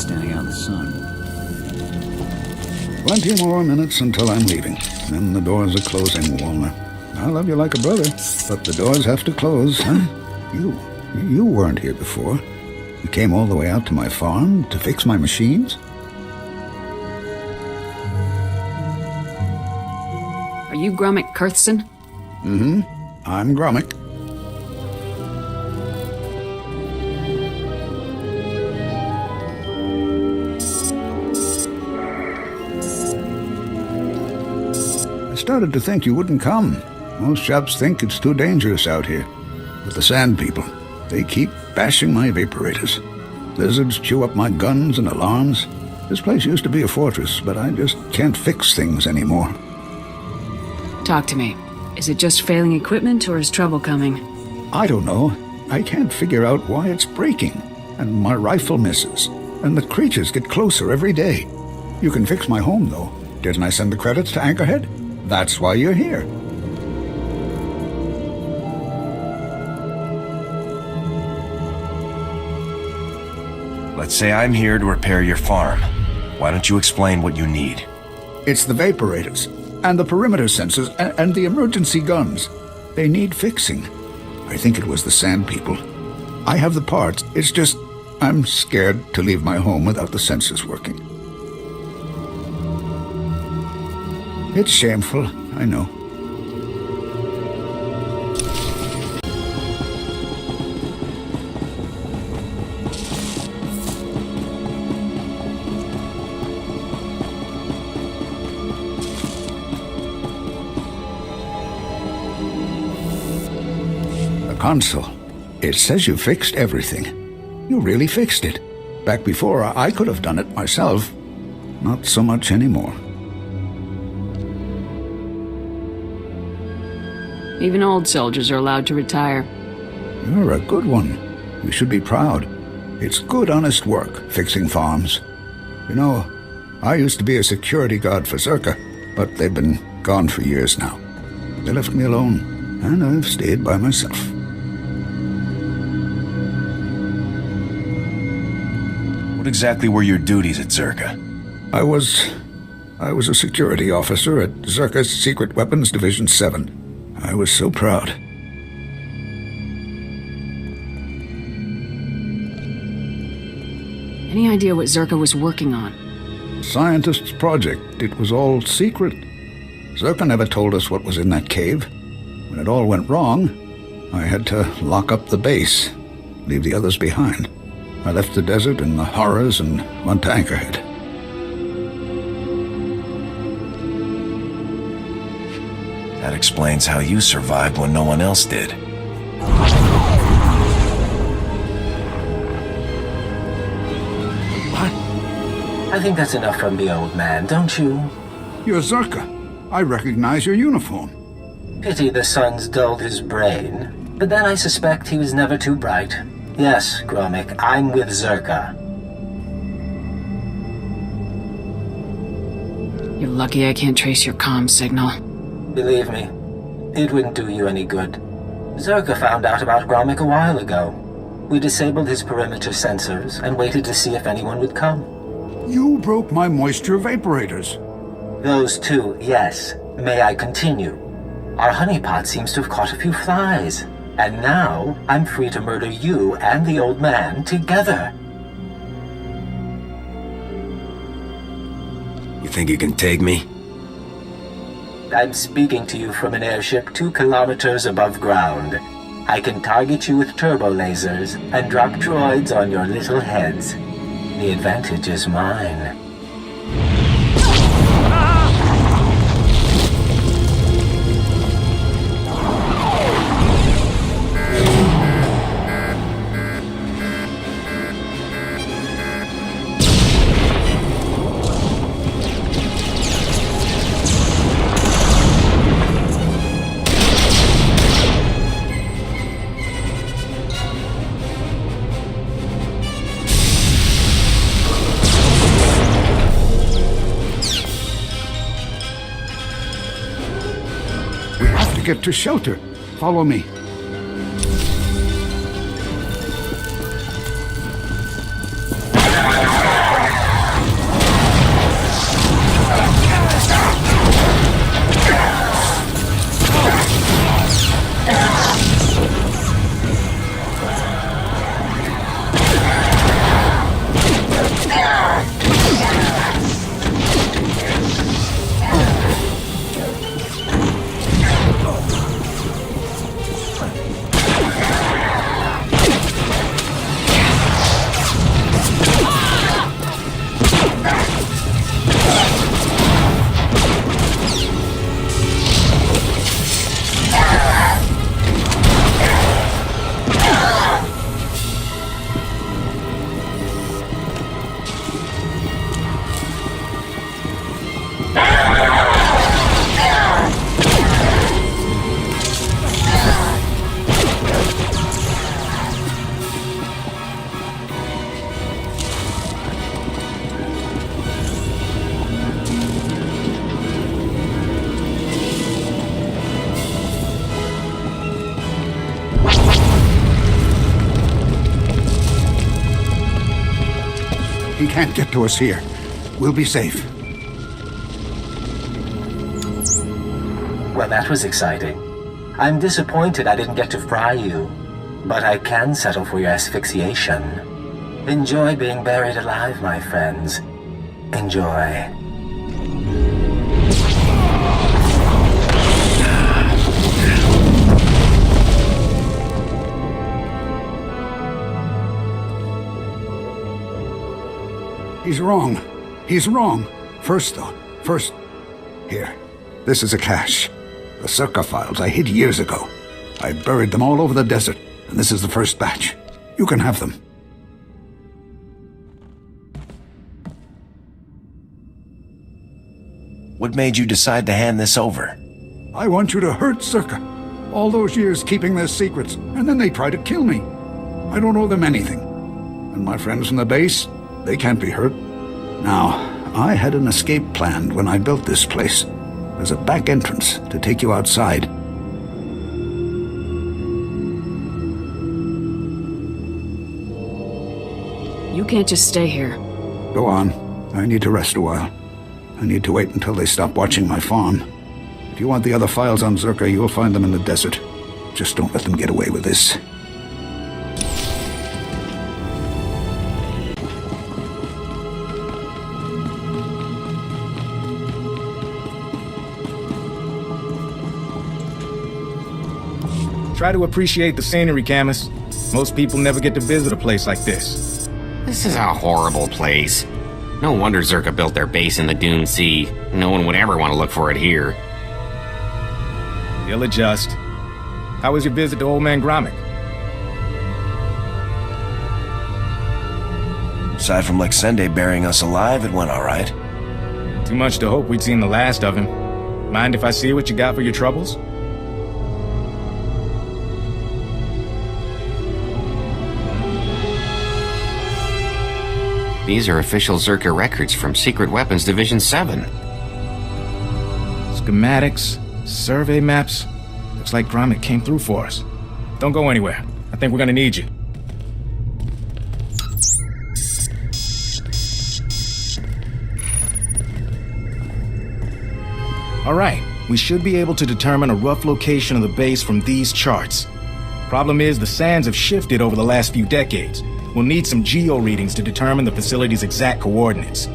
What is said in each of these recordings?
standing out in the sun. Plenty more minutes until I'm leaving. Then the doors are closing, Walner. I love you like a brother, but the doors have to close, huh? You weren't here before. You came all the way out to my farm to fix my machines? Are you Gromit Kurthson? Mm-hmm. I'm Gromit. I started to think you wouldn't come. Most shops think it's too dangerous out here. But the sand people, they keep bashing my evaporators. Lizards chew up my guns and alarms. This place used to be a fortress, but I just can't fix things anymore. Talk to me. Is it just failing equipment, or is trouble coming? I don't know. I can't figure out why it's breaking. And my rifle misses. And the creatures get closer every day. You can fix my home, though. Didn't I send the credits to Anchorhead? That's why you're here. Let's say I'm here to repair your farm. Why don't you explain what you need? It's the vaporators, and the perimeter sensors, and the emergency guns. They need fixing. I think it was the sand people. I have the parts. It's just, I'm scared to leave my home without the sensors working. It's shameful, I know. Console. It says you fixed everything. You really fixed it. Back before, I could have done it myself. Not so much anymore. Even old soldiers are allowed to retire. You're a good one. You should be proud. It's good, honest work, fixing farms. You know, I used to be a security guard for Zerka, but they've been gone for years now. They left me alone, and I've stayed by myself. What exactly were your duties at Zerka? I was a security officer at Zerka's Secret Weapons Division 7. I was so proud. Any idea what Zerka was working on? Scientist's project. It was all secret. Zerka never told us what was in that cave. When it all went wrong, I had to lock up the base, leave the others behind. I left the desert and the horrors and went to Anchorhead. That explains how you survived when no one else did. What? I think that's enough from the old man, don't you? You're Zerka. I recognize your uniform. Pity the sun's dulled his brain. But then I suspect he was never too bright. Yes, Gromit, I'm with Zerka. You're lucky I can't trace your comm signal. Believe me, it wouldn't do you any good. Zerka found out about Gromit a while ago. We disabled his perimeter sensors and waited to see if anyone would come. You broke my moisture evaporators. Those two, yes. May I continue? Our honeypot seems to have caught a few flies. And now, I'm free to murder you and the old man together. You think you can take me? I'm speaking to you from an airship 2 kilometers above ground. I can target you with turbo lasers and drop droids on your little heads. The advantage is mine. Get to shelter. Follow me. He can't get to us here. We'll be safe. Well, that was exciting. I'm disappointed I didn't get to fry you, but I can settle for your asphyxiation. Enjoy being buried alive, my friends. Enjoy. He's wrong. He's wrong. First, here. This is a cache. The SWTOR files I hid years ago. I buried them all over the desert, and this is the first batch. You can have them. What made you decide to hand this over? I want you to hurt SWTOR. All those years keeping their secrets, and then they try to kill me. I don't owe them anything. And my friends from the base, they can't be hurt. Now, I had an escape planned when I built this place. There's a back entrance to take you outside. You can't just stay here. Go on. I need to rest a while. I need to wait until they stop watching my farm. If you want the other files on SWTOR, you'll find them in the desert. Just don't let them get away with this. Try to appreciate the scenery, Camus. Most people never get to visit a place like this. This is a horrible place. No wonder SWTOR built their base in the Dune Sea. No one would ever want to look for it here. They'll adjust. How was your visit to Old Man Gromit? Aside from Lexende burying us alive, it went all right. Too much to hope we'd seen the last of him. Mind if I see what you got for your troubles? These are official SWTOR records from Secret Weapons Division 7. Schematics, survey maps. Looks like Gromit came through for us. Don't go anywhere. I think we're gonna need you. Alright, we should be able to determine a rough location of the base from these charts. Problem is, the sands have shifted over the last few decades. We'll need some geo readings to determine the facility's exact coordinates.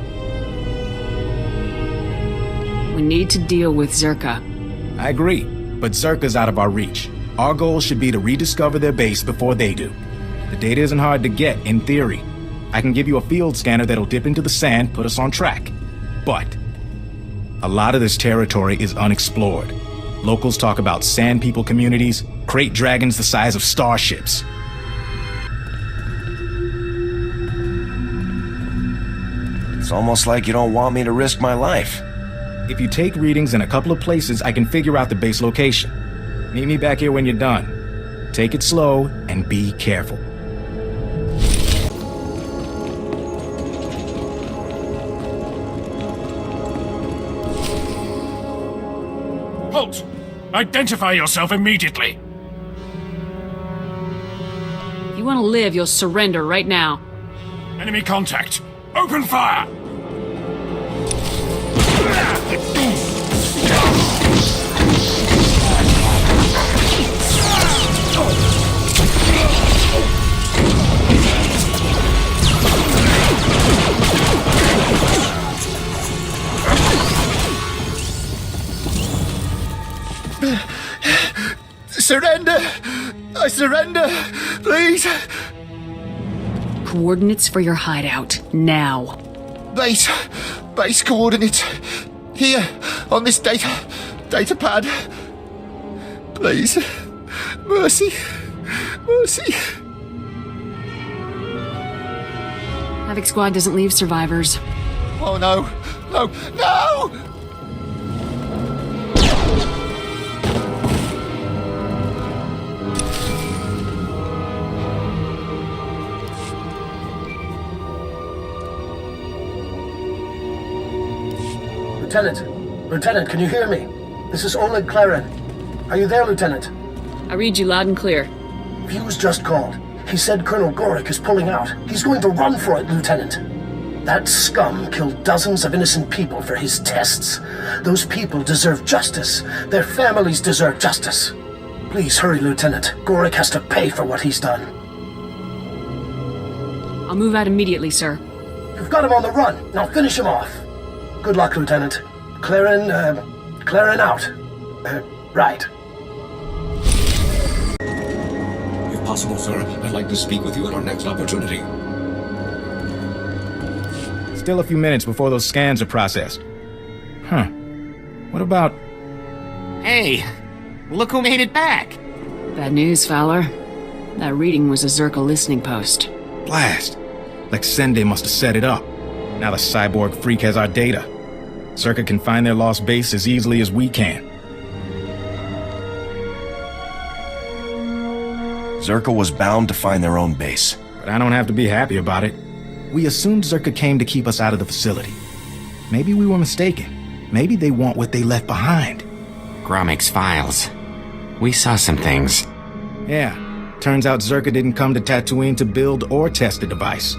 We need to deal with Zerka. I agree, but Zerka's out of our reach. Our goal should be to rediscover their base before they do. The data isn't hard to get, in theory. I can give you a field scanner that'll dip into the sand, put us on track. But a lot of this territory is unexplored. Locals talk about sand people communities, crate dragons the size of starships. It's almost like you don't want me to risk my life. If you take readings in a couple of places, I can figure out the base location. Meet me back here when you're done. Take it slow and be careful. Halt! Identify yourself immediately! If you want to live, you'll surrender right now. Enemy contact! Open fire! Surrender! I surrender! Please! Coordinates for your hideout, now. Base coordinates. Here, on this data pad. Please. Mercy. Havoc Squad doesn't leave survivors. Oh no! Lieutenant, can you hear me? This is Oleg Claren. Are you there, Lieutenant? I read you loud and clear. Fuse just called. He said Colonel Gorik is pulling out. He's going to run for it, Lieutenant. That scum killed dozens of innocent people for his tests. Those people deserve justice. Their families deserve justice. Please hurry, Lieutenant. Gorik has to pay for what he's done. I'll move out immediately, sir. You've got him on the run. Now finish him off. Good luck, Lieutenant. Claren out. Right. If possible, sir, I'd like to speak with you at our next opportunity. Still a few minutes before those scans are processed. Huh. What about... Hey, look who made it back. Bad news, Fowler. That reading was a Zerka listening post. Blast. Like Sende must have set it up. Now the cyborg freak has our data. Zerka can find their lost base as easily as we can. Zerka was bound to find their own base. But I don't have to be happy about it. We assumed Zerka came to keep us out of the facility. Maybe we were mistaken. Maybe they want what they left behind. Gromik's files. We saw some things. Yeah. Turns out Zerka didn't come to Tatooine to build or test the device.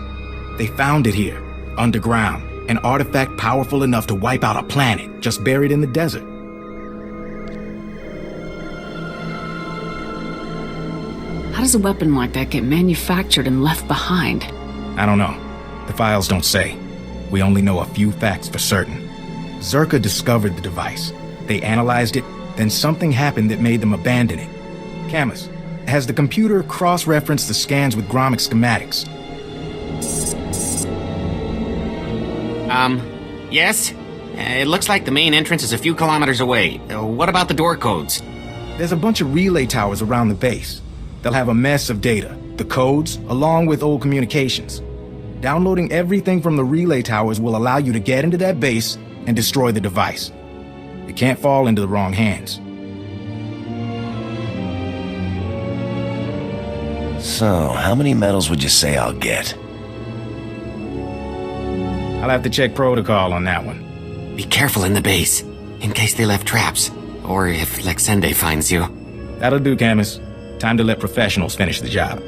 They found it here, underground, an artifact powerful enough to wipe out a planet just buried in the desert. How does a weapon like that get manufactured and left behind? I don't know. The files don't say. We only know a few facts for certain. Zerka discovered the device. They analyzed it, then something happened that made them abandon it. Camus, has the computer cross-referenced the scans with Gromik schematics? Yes? It looks like the main entrance is a few kilometers away. What about the door codes? There's a bunch of relay towers around the base. They'll have a mess of data, the codes, along with old communications. Downloading everything from the relay towers will allow you to get into that base and destroy the device. It can't fall into the wrong hands. So, how many medals would you say I'll get? I'll have to check protocol on that one. Be careful in the base, in case they left traps, or if Lexende finds you. That'll do, Camus. Time to let professionals finish the job.